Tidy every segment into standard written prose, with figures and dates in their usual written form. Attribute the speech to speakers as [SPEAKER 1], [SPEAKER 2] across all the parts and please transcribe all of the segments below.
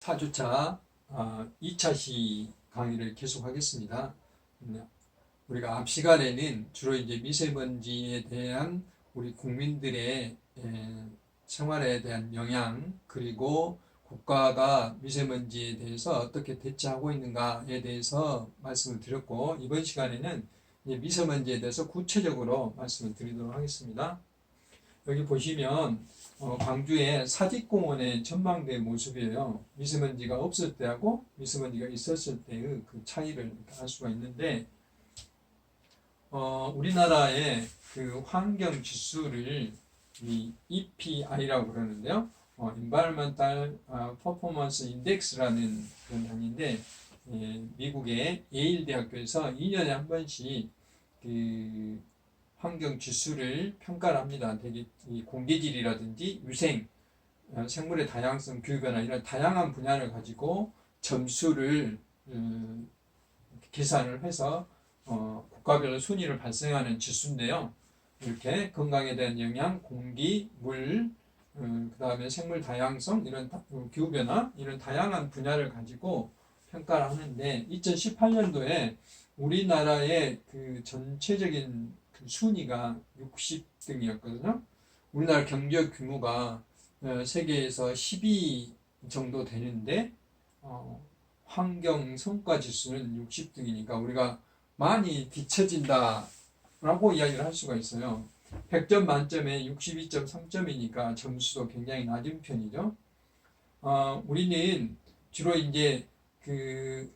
[SPEAKER 1] 4주차 2차 시 강의를 계속하겠습니다. 우리가 앞 시간에는 주로 이제 미세먼지에 대한 우리 국민들의 생활에 대한 영향, 그리고 국가가 미세먼지에 대해서 어떻게 대처하고 있는가에 대해서 말씀을 드렸고, 이번 시간에는 이제 미세먼지에 대해서 구체적으로 말씀을 드리도록 하겠습니다. 여기 보시면 광주의 사직공원의 전망대 모습이에요. 미세먼지가 없을 때하고 미세먼지가 있었을 때의 그 차이를 알 수가 있는데, 우리나라의 그 환경 지수를 이 EPI라고 그러는데요. Environmental Performance Index라는 그런 단위인데, 미국의 예일 대학교에서 2년에 한 번씩 그 환경 지수를 평가를 합니다. 되게 공기질이라든지 위생, 생물의 다양성, 기후변화 이런 다양한 분야를 가지고 점수를 계산을 해서 국가별로 순위를 발생하는 지수인데요. 이렇게 건강에 대한 영향, 공기, 물, 그 다음에 생물 다양성, 이런 기후변화 이런 다양한 분야를 가지고 평가를 하는데, 2018년도에 우리나라의 그 전체적인 그 순위가 60등이었거든요. 우리나라 경제 규모가 세계에서 10위 정도 되는데, 환경 성과 지수는 60등이니까 우리가 많이 뒤처진다라고 이야기를 할 수가 있어요. 100점 만점에 62.3점이니까 점수도 굉장히 낮은 편이죠. 우리는 주로 이제 그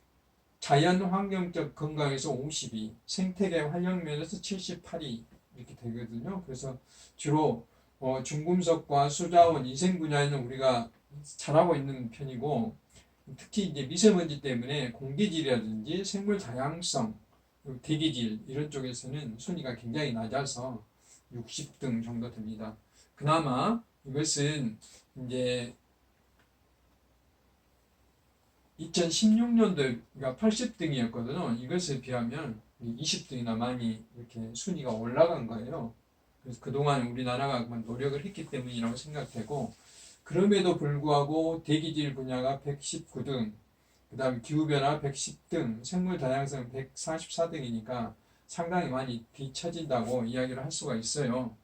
[SPEAKER 1] 자연 환경적 건강에서 52, 생태계 활용 면에서 78위 이렇게 되거든요. 그래서 주로 중금속과 수자원, 위생 분야에는 우리가 잘하고 있는 편이고, 특히 이제 미세먼지 때문에 공기질이라든지 생물 다양성, 대기질 이런 쪽에서는 순위가 굉장히 낮아서 60등 정도 됩니다. 그나마 이것은 이제 2016년도가 80등이었거든요. 이것에 비하면 20등이나 많이 이렇게 순위가 올라간 거예요. 그래서 그동안 우리나라가 노력을 했기 때문이라고 생각되고, 그럼에도 불구하고 대기질 분야가 119등, 그 다음에 기후변화 110등, 생물 다양성 144등이니까 상당히 많이 뒤처진다고 이야기를 할 수가 있어요.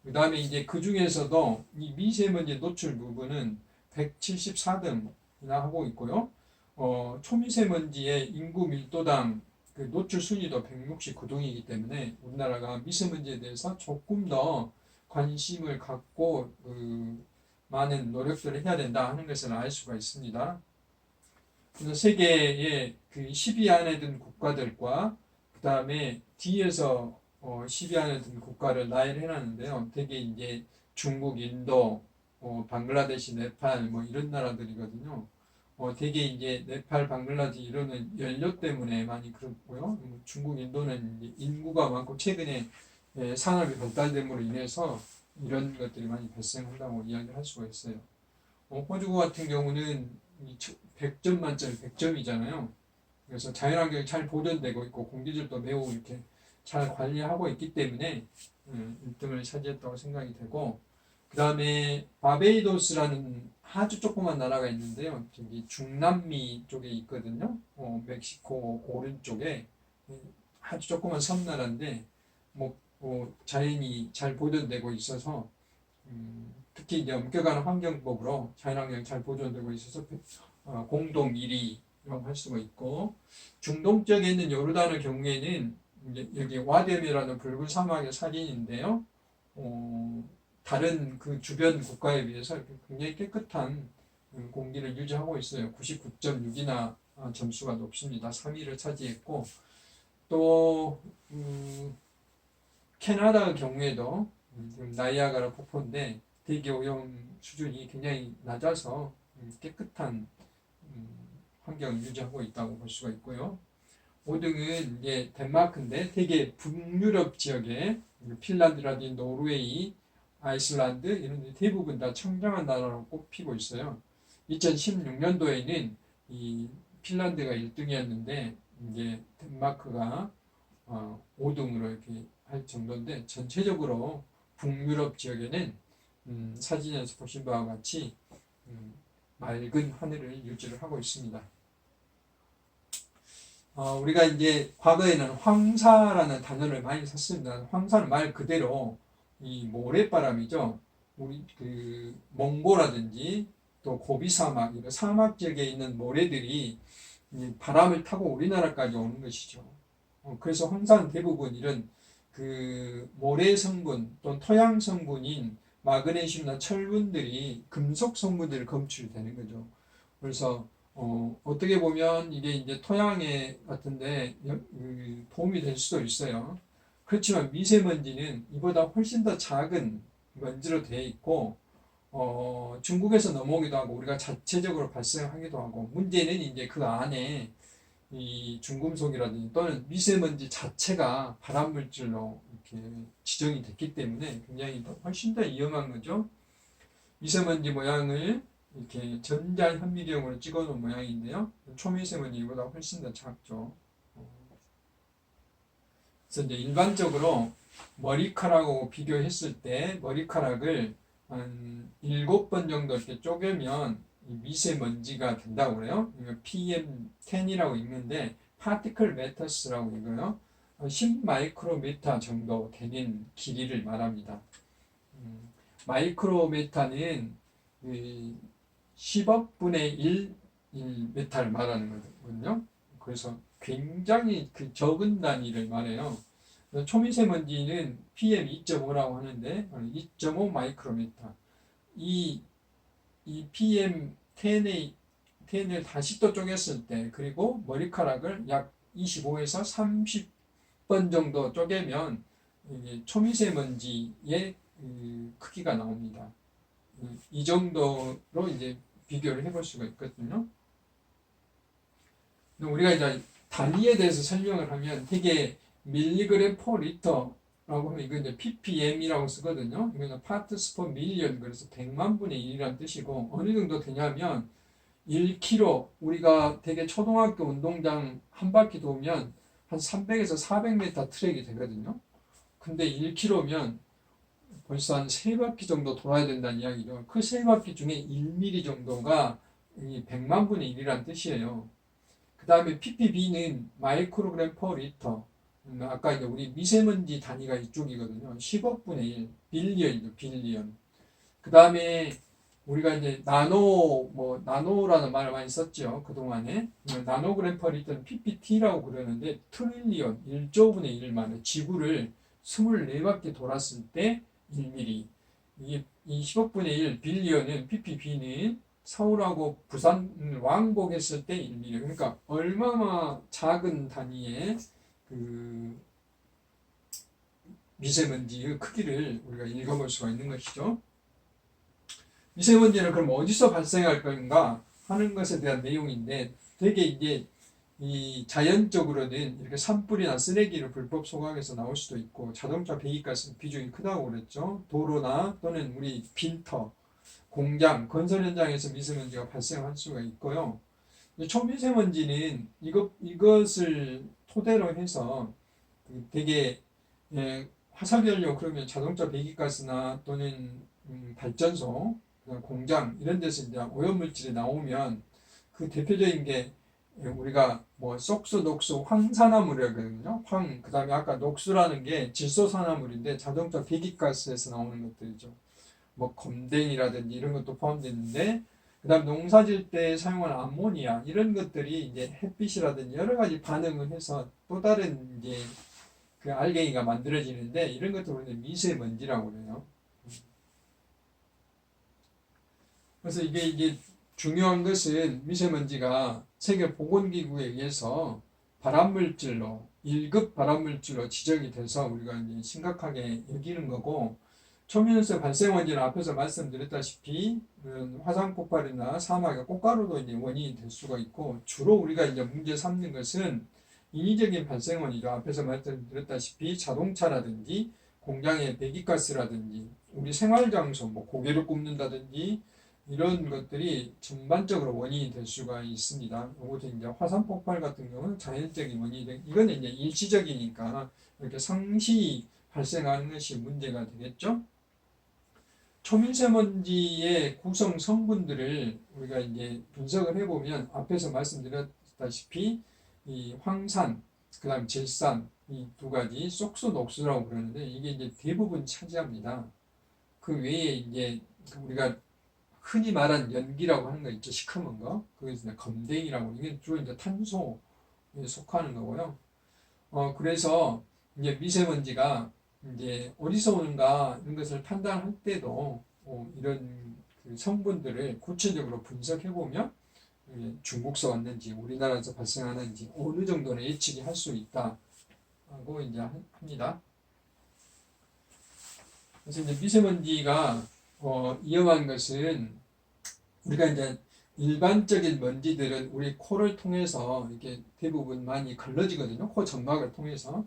[SPEAKER 1] 그 다음에 이제 그 중에서도 이 미세먼지 노출 부분은 174등 하고 있고요. 초미세먼지의 인구 밀도당 그 노출 순위도 169등이기 때문에 우리나라가 미세먼지에 대해서 조금 더 관심을 갖고 많은 노력들을 해야 된다 하는 것을 알 수가 있습니다. 그래서 세계의 그 10위 안에 든 국가들과 그 다음에 뒤에서 10위 안에 든 국가를 나열을 해놨는데요. 되게 이제 중국, 인도, 방글라데시, 네팔 뭐 이런 나라들이거든요. 되게 이제 네팔, 방글라데시 이런은 연료 때문에 많이 그렇고요. 중국, 인도는 이제 인구가 많고 최근에 산업이 발달됨으로 인해서 이런 것들이 많이 발생한다고 이야기를 할 수가 있어요. 호주 같은 경우는 100점 만점에 100점이잖아요. 그래서 자연환경이 잘 보존되고 있고 공기질도 매우 이렇게 잘 관리하고 있기 때문에 1등을 차지했다고 생각이 되고, 그 다음에 바베이도스라는 아주 조그만 나라가 있는데요. 저기 중남미 쪽에 있거든요. 멕시코 오른쪽에 아주 조그만 섬나라인데 뭐 자연이 잘 보존되고 있어서 특히 이제 엄격한 환경법으로 자연환경이 잘 보존되고 있어서 공동 1위라고 할 수가 있고, 중동 쪽에 있는 요르단의 경우에는 이제 여기 와디엠이라는 붉은 사막의 살인인데요. 다른 그 주변 국가에 비해서 굉장히 깨끗한 공기를 유지하고 있어요. 99.6이나 점수가 높습니다. 3위를 차지했고, 또 캐나다의 경우에도 나이아가라 폭포인데 대기 오염 수준이 굉장히 낮아서 깨끗한 환경을 유지하고 있다고 볼 수가 있고요. 5등은 이제 덴마크인데 되게 북유럽 지역에 핀란드라든지 노르웨이, 아이슬란드 이런 데 대부분 다 청정한 나라로 꼽히고 있어요. 2016년도에는 이 핀란드가 1등이었는데 이제 덴마크가 5등으로 이렇게 할 정도인데, 전체적으로 북유럽 지역에는 사진에서 보신 바와 같이 맑은 하늘을 유지를 하고 있습니다. 우리가 이제 과거에는 황사라는 단어를 많이 썼습니다. 황사는 말 그대로 이 모래바람이죠. 우리 그 몽고라든지 또 고비 사막, 이런 사막 지역에 있는 모래들이 바람을 타고 우리나라까지 오는 것이죠. 그래서 황사는 대부분 이런 그 모래 성분 또는 토양 성분인 마그네슘이나 철분들이 금속 성분들을 검출되는 거죠. 그래서 어떻게 보면 이게 이제 토양에 같은데 도움이 될 수도 있어요. 그렇지만 미세먼지는 이보다 훨씬 더 작은 먼지로 되어 있고, 중국에서 넘어오기도 하고 우리가 자체적으로 발생하기도 하고, 문제는 이제 그 안에 이 중금속이라든지 또는 미세먼지 자체가 발암물질로 이렇게 지정이 됐기 때문에 굉장히 훨씬 더 위험한 거죠. 미세먼지 모양을 이렇게 전자현미경으로 찍어놓은 모양인데요. 초미세먼지보다 훨씬 더 작죠. 그래서 이제 일반적으로 머리카락하고 비교했을 때 머리카락을 한 7번 정도 이렇게 쪼개면 미세먼지가 된다고 그래요. PM10이라고 읽는데 파티클 매터스라고 읽어요. 10마이크로미터 정도 되는 길이를 말합니다. 마이크로미터는 10억 분의 1 메타를 말하는 거거든요. 그래서 굉장히 그 적은 단위를 말해요. 초미세먼지는 PM2.5라고 하는데 2.5 마이크로미터. 이 PM10을 다시 또 쪼갰을 때, 그리고 머리카락을 약 25에서 30번 정도 쪼개면 이게 초미세먼지의 크기가 나옵니다. 이 정도로 이제 비교를 해볼 수가 있거든요. 우리가 이제 단위에 대해서 설명을 하면 되게 밀리그램 퍼 리터라고 하면 이거 이제 ppm이라고 쓰거든요. 이거는 parts per million, 그래서 100만 분의 1이라는 뜻이고, 어느 정도 되냐면 1km, 우리가 되게 초등학교 운동장 한 바퀴 도면 한 300에서 400m 트랙이 되거든요. 근데 1km면 벌써 한 3바퀴 정도 돌아야 된다는 이야기죠. 그 3바퀴 중에 1mm 정도가 100만 분의 1이라는 뜻이에요. 그 다음에 ppb는 마이크로그램 퍼 리터. 아까 이제 우리 미세먼지 단위가 이쪽이거든요. 10억 분의 1, 빌리언이죠, 빌리언. 그 다음에 우리가 이제 나노라는 말을 많이 썼죠, 그동안에. 나노그램 퍼 리터는 ppt라고 그러는데, 트릴리언, 1조 분의 1 만에 지구를 24바퀴 돌았을 때 1mm. 이 10억 분의 1 빌리언은 ppb는 서울하고 부산을 왕복했을 때 1mm. 그러니까 얼마나 작은 단위의 그 미세먼지의 크기를 우리가 읽어볼 수가 있는 것이죠. 미세먼지는 그럼 어디서 발생할 건가 하는 것에 대한 내용인데, 되게 이제 이 자연적으로는 이렇게 산불이나 쓰레기를 불법 소각해서 나올 수도 있고, 자동차 배기가스 비중이 크다고 그랬죠. 도로나 또는 우리 빈터, 공장, 건설 현장에서 미세먼지가 발생할 수가 있고요. 초미세먼지는 이것을 토대로 해서 되게 화석연료, 그러면 자동차 배기가스나 또는 발전소, 공장 이런 데서 이제 오염물질이 나오면 그 대표적인 게 우리가 뭐 쏙수, 녹수, 황산화물이거든요. 그 다음에 아까 녹수라는 게 질소산화물인데 자동차 배기가스에서 나오는 것들이죠. 뭐 검댕이라든지 이런 것도 포함되는데, 그 다음 농사질 때 사용하는 암모니아 이런 것들이 이제 햇빛이라든지 여러 가지 반응을 해서 또 다른 이제 그 알갱이가 만들어지는데, 이런 것들을 미세먼지라고 그래요. 그래서 이게 중요한 것은 미세먼지가 세계보건기구에 의해서 발암물질로 1급 발암물질로 지정이 돼서 우리가 이제 심각하게 여기는 거고, 초미세먼지 발생원인은 앞에서 말씀드렸다시피 화산 폭발이나 사막의 꽃가루도 이제 원인이 될 수가 있고, 주로 우리가 이제 문제 삼는 것은 인위적인 발생원이죠. 앞에서 말씀드렸다시피 자동차라든지 공장의 배기가스라든지 우리 생활장소, 뭐 고개를 굽는다든지 이런 것들이 전반적으로 원인이 될 수가 있습니다. 이것도 이제 화산 폭발 같은 경우는 자연적인 원인이 이거는 이제 일시적이니까 이렇게 상시 발생하는 것이 문제가 되겠죠. 초미세먼지의 구성 성분들을 우리가 이제 분석을 해보면 앞에서 말씀드렸다시피 이 황산, 그다음 질산 이 두 가지 쏙수녹수라고 그러는데 이게 이제 대부분 차지합니다. 그 외에 이제 우리가 흔히 말한 연기라고 하는 거 있죠. 시커먼 거. 그게 이제 검댕이라고. 이게 주로 이제 탄소에 속하는 거고요. 그래서 이제 미세먼지가 이제 어디서 오는가 이런 것을 판단할 때도 이런 그 성분들을 구체적으로 분석해 보면 중국서 왔는지 우리나라에서 발생하는지 어느 정도는 예측이 할 수 있다고 이제 합니다. 그래서 이제 미세먼지가 위험한 것은 우리가 이제 일반적인 먼지들은 우리 코를 통해서 이렇게 대부분 많이 걸러지거든요. 코 점막을 통해서.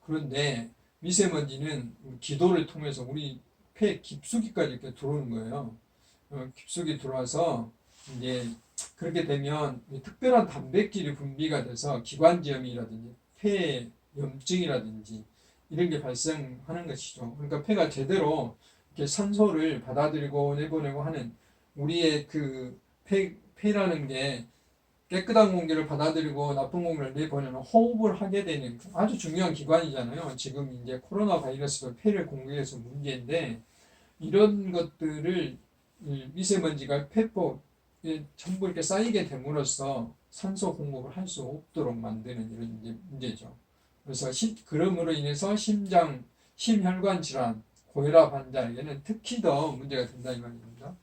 [SPEAKER 1] 그런데 미세먼지는 기도를 통해서 우리 폐 깊숙이까지 이렇게 들어오는 거예요. 깊숙이 들어와서 이제 그렇게 되면 특별한 단백질이 분비가 돼서 기관지염이라든지 폐 염증이라든지 이런 게 발생하는 것이죠. 그러니까 폐가 제대로 이렇게 산소를 받아들이고 내보내고 하는 우리의 그 폐라는 게 깨끗한 공기를 받아들이고 나쁜 공기를 내보내는 호흡을 하게 되는 아주 중요한 기관이잖아요. 지금 이제 코로나 바이러스도 폐를 공격해서 문제인데 이런 것들을 미세먼지가 폐포에 전부 이렇게 쌓이게 됨으로써 산소 공급을 할 수 없도록 만드는 이런 이제 문제죠. 그래서 그럼으로 인해서 심혈관 질환, 고혈압 환자에게는 특히 더 문제가 된다 이 말입니다.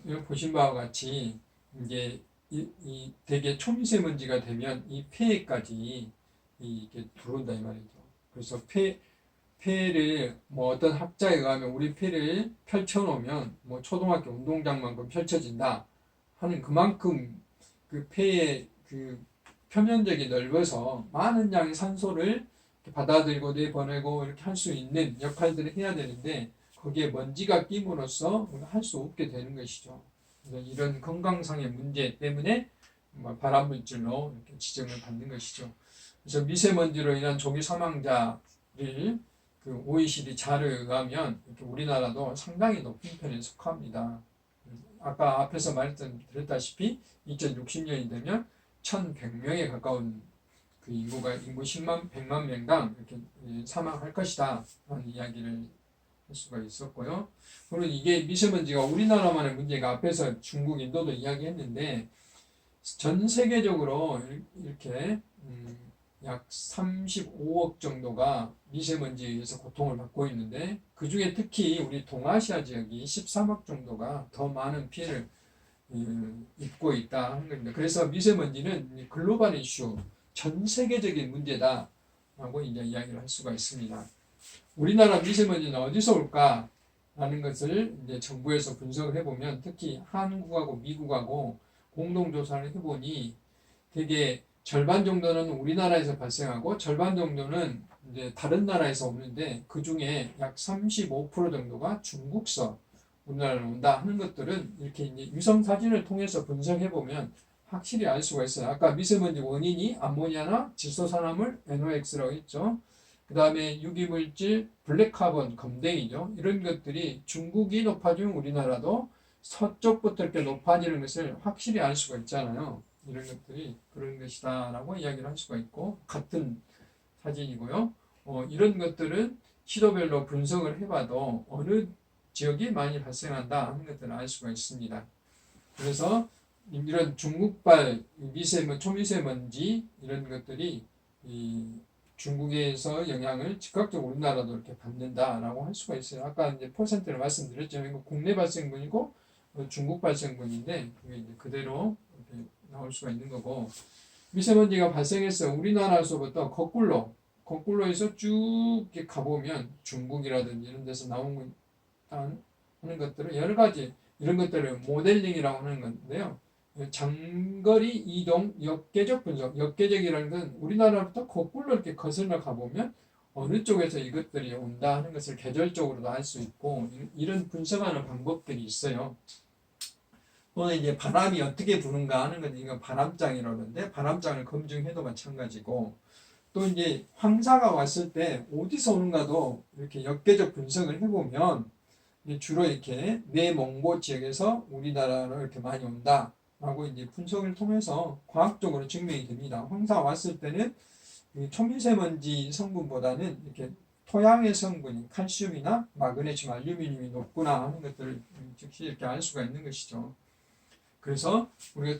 [SPEAKER 1] 여기 보신 바와 같이 이제 이 되게 초미세먼지가 되면 이 폐에까지 이게 들어온다 이 말이죠. 그래서 폐를 뭐 어떤 학자에 의하면 우리 폐를 펼쳐놓으면 뭐 초등학교 운동장만큼 펼쳐진다 하는 그만큼 그 폐의 그 표면적이 넓어서 많은 양의 산소를 받아들이고 내보내고 이렇게 할 수 있는 역할들을 해야 되는데 거기에 먼지가 끼므로써 할 수 없게 되는 것이죠. 이런 건강상의 문제 때문에 발암물질로 이렇게 지정을 받는 것이죠. 그래서 미세먼지로 인한 조기 사망자를 그 OECD 자료에 의하면 우리나라도 상당히 높은 편에 속합니다. 아까 앞에서 말씀드렸다시피 2060년이 되면 1,100명에 가까운 그 인구 100만 명당 이렇게 사망할 것이다 하는 이야기를 할 수가 있었고요. 그리고 이게 미세먼지가 우리나라만의 문제가 앞에서 중국, 인도도 이야기했는데 전 세계적으로 이렇게 약 35억 정도가 미세먼지에 의해서 고통을 받고 있는데 그 중에 특히 우리 동아시아 지역이 13억 정도가 더 많은 피해를 입고 있다 하는 겁니다. 그래서 미세먼지는 글로벌 이슈, 전 세계적인 문제다라고 이제 이야기를 할 수가 있습니다. 우리나라 미세먼지는 어디서 올까라는 것을 이제 정부에서 분석을 해보면 특히 한국하고 미국하고 공동조사를 해보니 되게 절반 정도는 우리나라에서 발생하고 절반 정도는 이제 다른 나라에서 오는데 그 중에 약 35% 정도가 중국서 우리나라로 온다 하는 것들은 이렇게 이제 위성 사진을 통해서 분석해 보면 확실히 알 수가 있어요. 아까 미세먼지 원인이 암모니아나 질소산화물 NOx라고 했죠. 그 다음에 유기물질 블랙카본 검댕이죠. 이런 것들이 중국이 높아지면 우리나라도 서쪽부터 이렇게 높아지는 것을 확실히 알 수가 있잖아요. 이런 것들이 그런 것이다라고 이야기를 할 수가 있고 같은 사진이고요. 이런 것들은 시도별로 분석을 해봐도 어느 지역이 많이 발생한다 하는 것들을 알 수가 있습니다. 그래서 이런 중국발 초미세먼지 이런 것들이 중국에서 영향을 즉각적으로 우리나라도 이렇게 받는다라고 할 수가 있어요. 아까 이제 퍼센트를 말씀드렸지만 국내 발생분이고 중국 발생분인데 그게 이제 그대로 이렇게 나올 수가 있는 거고 미세먼지가 발생해서 우리나라에서부터 거꾸로 해서 쭉 이렇게 가보면 중국이라든지 이런 데서 나온 하는 것들은 여러 가지 이런 것들을 모델링이라고 하는 건데요. 장거리 이동 역계적 분석, 역계적이라는 건 우리나라부터 거꾸로 이렇게 거슬러 가보면 어느 쪽에서 이것들이 온다 하는 것을 계절적으로도 알 수 있고 이런 분석하는 방법들이 있어요. 또는 이제 바람이 어떻게 부는가 하는 건 이건 바람장이라고 하는데 바람장을 검증해도 마찬가지고 또 이제 황사가 왔을 때 어디서 오는가도 이렇게 역계적 분석을 해보면 주로 이렇게 내몽고 지역에서 우리나라로 이렇게 많이 온다라고 이제 분석을 통해서 과학적으로 증명이 됩니다. 황사 왔을 때는 초미세먼지 성분보다는 이렇게 토양의 성분인 칼슘이나 마그네슘, 알루미늄이 높구나 하는 것들을 즉시 이렇게 알 수가 있는 것이죠. 그래서 우리가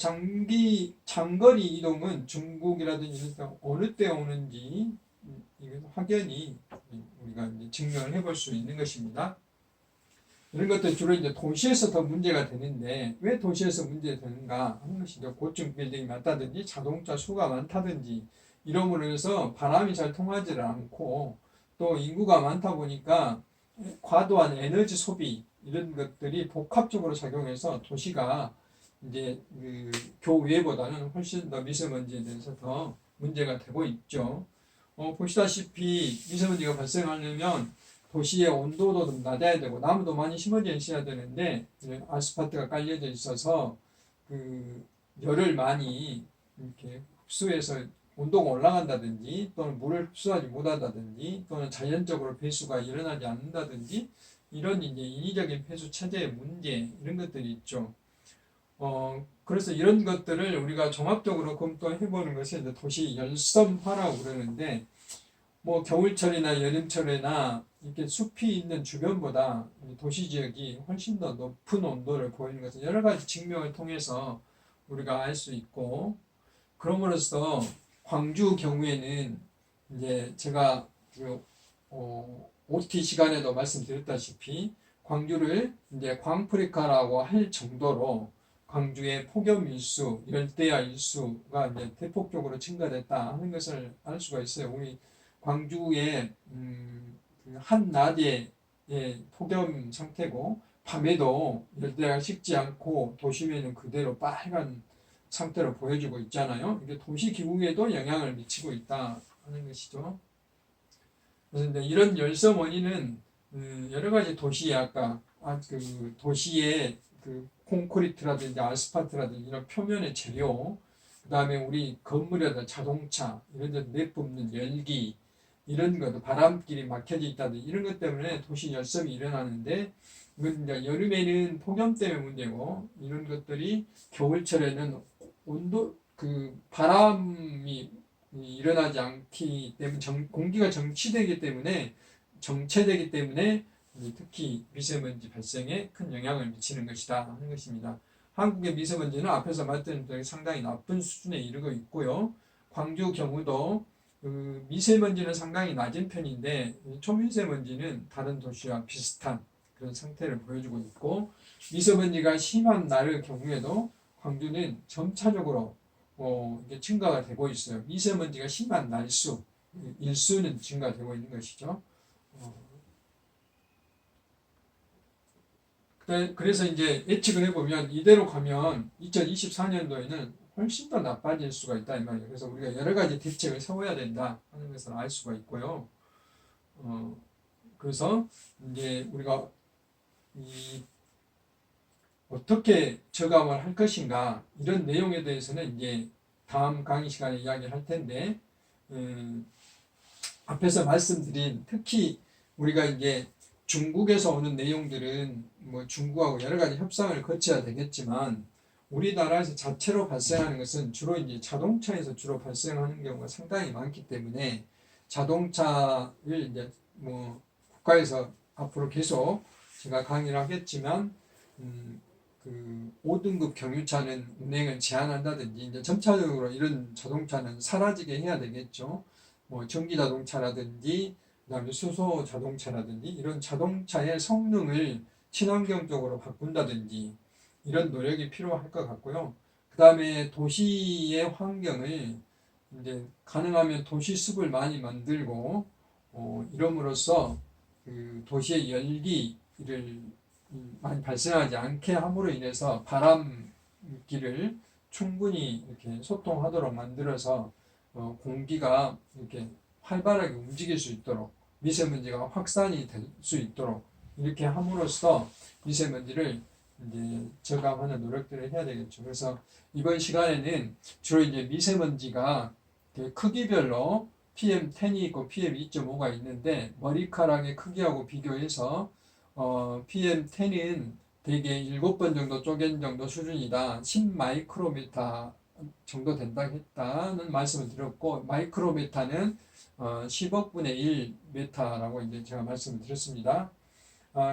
[SPEAKER 1] 장거리 이동은 중국이라든지 이런 데 어느 때 오는지 이건 확연히 우리가 이제 증명을 해볼 수 있는 것입니다. 이런 것들 주로 이제 도시에서 더 문제가 되는데 왜 도시에서 문제가 되는가 하는 것이 이제 고층 빌딩이 많다든지 자동차 수가 많다든지 이러므로 해서 바람이 잘 통하지를 않고 또 인구가 많다 보니까 과도한 에너지 소비 이런 것들이 복합적으로 작용해서 도시가 이제 그 교외보다는 훨씬 더 미세먼지에 대해서 더 문제가 되고 있죠. 보시다시피 미세먼지가 발생하려면 도시의 온도도 좀 낮아야 되고 나무도 많이 심어져 있어야 되는데 아스팔트가 깔려져 있어서 그 열을 많이 이렇게 흡수해서 온도가 올라간다든지 또는 물을 흡수하지 못한다든지 또는 자연적으로 배수가 일어나지 않는다든지 이런 이제 인위적인 배수 체제의 문제 이런 것들이 있죠. 그래서 이런 것들을 우리가 종합적으로 검토해보는 것이 이제 도시 열섬화라고 그러는데, 뭐 겨울철이나 여름철이나 이렇게 숲이 있는 주변보다 도시 지역이 훨씬 더 높은 온도를 보이는 것은 여러 가지 증명을 통해서 우리가 알 수 있고, 그럼으로써 광주 경우에는 이제 제가 OT 시간에도 말씀드렸다시피 광주를 이제 광프리카라고 할 정도로 광주의 폭염 일수, 열대야 일수가 이제 대폭적으로 증가됐다 하는 것을 알 수가 있어요. 우리 광주의 한낮의 폭염 상태고 밤에도 열대야가 식지 않고 도심에는 그대로 빨간 상태로 보여주고 있잖아요. 이게 도시 기후에도 영향을 미치고 있다 하는 것이죠. 그래서 이제 이런 열섬 원인은 여러 가지 도시의 아까 그 도시의 그 콘크리트라든지 아스팔트라든지 이런 표면의 재료, 그 다음에 우리 건물에다 자동차 이런 데 내뿜는 열기 이런 것도 바람길이 막혀져 있다든지 이런 것 때문에 도시 열섬이 일어나는데 이건 이제 여름에는 폭염 때문에 문제고 이런 것들이 겨울철에는 온도 그 바람이 일어나지 않기 때문에 공기가 정체되기 때문에 특히 미세먼지 발생에 큰 영향을 미치는 것이다 하는 것입니다. 한국의 미세먼지는 앞에서 말씀드린 대로 상당히 나쁜 수준에 이르고 있고요. 광주 경우도 그 미세먼지는 상당히 낮은 편인데 초미세먼지는 다른 도시와 비슷한 그런 상태를 보여주고 있고, 미세먼지가 심한 날의 경우에도 광주는 점차적으로 이게 증가가 되고 있어요. 미세먼지가 심한 날수, 일수는 증가되고 있는 것이죠. 그래서 이제 예측을 해보면 이대로 가면 2024년도에는 훨씬 더 나빠질 수가 있다 이 말이에요. 그래서 우리가 여러 가지 대책을 세워야 된다 하는 것을 알 수가 있고요. 그래서 이제 우리가 어떻게 저감을 할 것인가 이런 내용에 대해서는 이제 다음 강의 시간에 이야기를 할 텐데, 앞에서 말씀드린 특히 우리가 이제 중국에서 오는 내용들은 뭐 중국하고 여러 가지 협상을 거쳐야 되겠지만 우리나라에서 자체로 발생하는 것은 주로 이제 자동차에서 주로 발생하는 경우가 상당히 많기 때문에 자동차를 이제 뭐 국가에서 앞으로 계속 제가 강의를 하겠지만 그 5등급 경유차는 운행을 제한한다든지 이제 점차적으로 이런 자동차는 사라지게 해야 되겠죠. 뭐 전기 자동차라든지 그다음에 수소 자동차라든지 이런 자동차의 성능을 친환경적으로 바꾼다든지 이런 노력이 필요할 것 같고요. 그다음에 도시의 환경을 이제 가능하면 도시 숲을 많이 만들고 이럼으로써 그 도시의 열기를 많이 발생하지 않게 함으로 인해서 바람길을 충분히 이렇게 소통하도록 만들어서 공기가 이렇게 활발하게 움직일 수 있도록 미세먼지가 확산이 될 수 있도록 이렇게 함으로써 미세먼지를 이제 저감하는 노력들을 해야 되겠죠. 그래서 이번 시간에는 주로 이제 미세먼지가 크기별로 PM10이 있고 PM2.5가 있는데 머리카락의 크기하고 비교해서 PM10은 대개 7번 정도 쪼갠 정도 수준이다. 10마이크로미터 정도 된다 했다는 말씀을 드렸고 마이크로미터는 10억 분의 1 메타라고 이제 제가 말씀을 드렸습니다.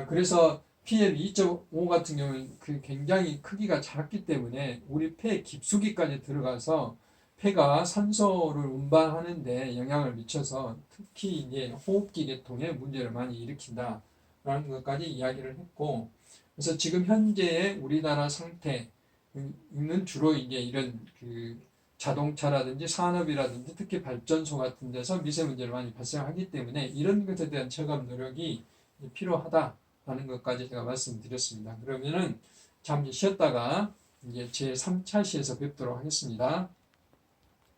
[SPEAKER 1] 그래서 PM2.5 같은 경우는 굉장히 크기가 작기 때문에 우리 폐 깊숙이까지 들어가서 폐가 산소를 운반하는 데 영향을 미쳐서 특히 이제 호흡기 계통에 문제를 많이 일으킨다라는 것까지 이야기를 했고, 그래서 지금 현재의 우리나라 상태는 주로 이제 이런 자동차라든지 산업이라든지 특히 발전소 같은 데서 미세먼지를 많이 발생하기 때문에 이런 것에 대한 체감 노력이 필요하다라는 것까지 제가 말씀드렸습니다. 그러면은 잠시 쉬었다가 이제 제 3차 시에서 뵙도록 하겠습니다.